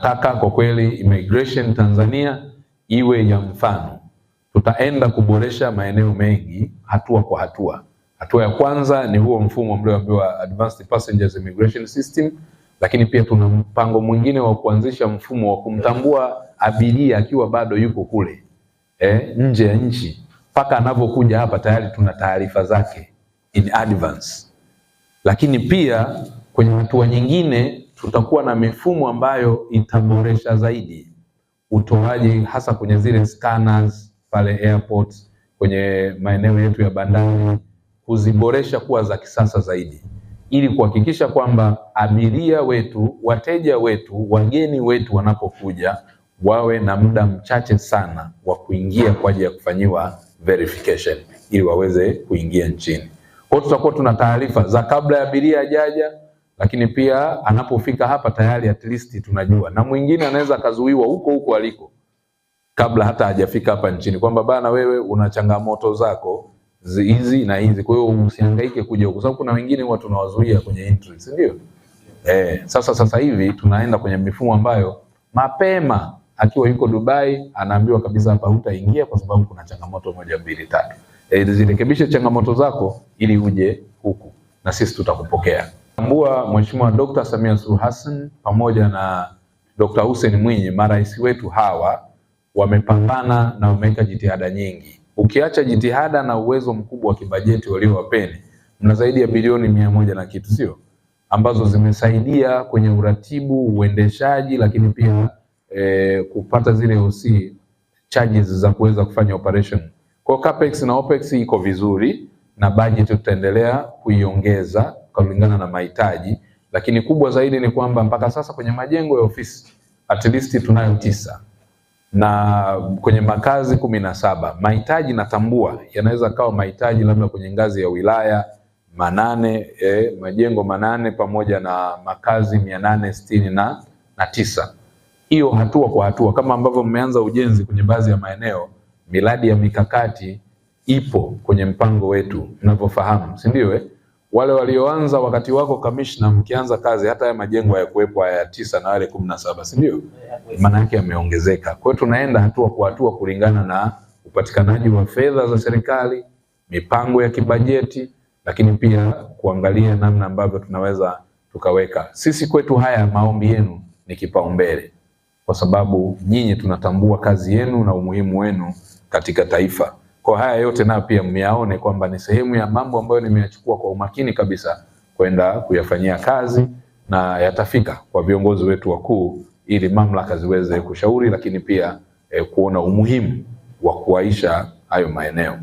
Nataka kwa kweli immigration Tanzania iwe ya mfano. Tutaenda kuboresha maeneo mengi hatua kwa hatua. Hatua ya kwanza ni huo mfumo mlioambiwa Advanced Passengers Immigration System, lakini pia tuna mpango mwingine wa kuanzisha mfumo wa kumtambua abiria akiwa bado yuko kule nje ya nchi, mpaka anapokuja hapa tayari tuna taarifa zake in advance. Lakini pia kwenye hatua nyingine tutakuwa na mifumo ambayo itaboresha zaidi utoaji, hasa kwenye zile scanners pale airport, kwenye maeneo yetu ya bandari, kuziboresha kuwa za kisasa zaidi, ili kuhakikisha kwamba abiria wetu, wateja wetu, wageni wetu wanapokuja wawe na muda mchache sana wa kuingia kwa ajili ya kufanyiwa verification ili waweze kuingia nchini. Kwa hiyo tutakuwa tuna taarifa za kabla ya abiria hajaja, lakini pia anapofika hapa tayari at least tunajua. Na mwingine anaweza kazuiwa huko aliko kabla hata hajafika hapa nchini, kwamba bana, wewe una changamoto zako hizi na hizi, kwa hiyo usihangaike kuja huko, sababu kuna wengine huwa tunawazuia kwenye entry, si ndio? Sasa hivi tunaenda kwenye mifumo ambayo mapema akiwa yuko Dubai anaambiwa kabisa, hapa hutaingia kwa sababu kuna changamoto 1 2 3. Zirekebishe changamoto zako ili uje huku na sisi tutakupokea. Tambua Mheshimiwa Dr. Samia Suluhu Hassan pamoja na Dr. Hussein Mwinyi, marais wetu hawa wamepambana na wameweka jitihada nyingi. Ukiacha jitihada na uwezo mkubwa wa kibajeti waliowapeni, mna zaidi ya bilioni 100 na kitu, sio, ambazo zimesaidia kwenye uratibu, uendeshaji, lakini pia kupata zile OC charges za kuweza kufanya operation. Kwa capex na opex iko vizuri, na budget tutaendelea kuiongeza kulingana na mahitaji, lakini kubwa zaidi ni kwamba mpaka sasa kwenye majengo ya ofisi at least tunayo 9 na kwenye makazi 17. Mahitaji natambua yanaweza kawa mahitaji labda kwenye ngazi ya wilaya 8, majengo 8 pamoja na makazi 869. Hiyo hatua kwa hatua, kama ambavyo mmeanza ujenzi kwenye baadhi ya maeneo, miradi ya mikakati ipo kwenye mpango wetu mnavyofahamu, si ndio? Wale walioanza wakati wako commissioner, mkianza kazi hata ya majengo hayakuwepo, haya 9 na wale 17, si ndio? Maana yake yameongezeka. Kwa hiyo tunaenda hatua kwa hatua kulingana na upatikanaji wa fedha za serikali, mipango ya kibajeti, lakini pia kuangalia namna ambavyo tunaweza tukaweka. Sisi kwetu haya maombi yenu ni kipaumbele, kwa sababu nyinyi tunatambua kazi yenu na umuhimu wenu katika taifa. Kwa haya yote na pia myaone kwamba ni sehemu ya mambo ambayo nimeyachukua kwa umakini kabisa kwenda kuyafanyia kazi, na yatafika kwa viongozi wetu wakuu ili mamlaka ziweze kushauri, lakini pia kuona umuhimu wa kuaisha hayo maeneo.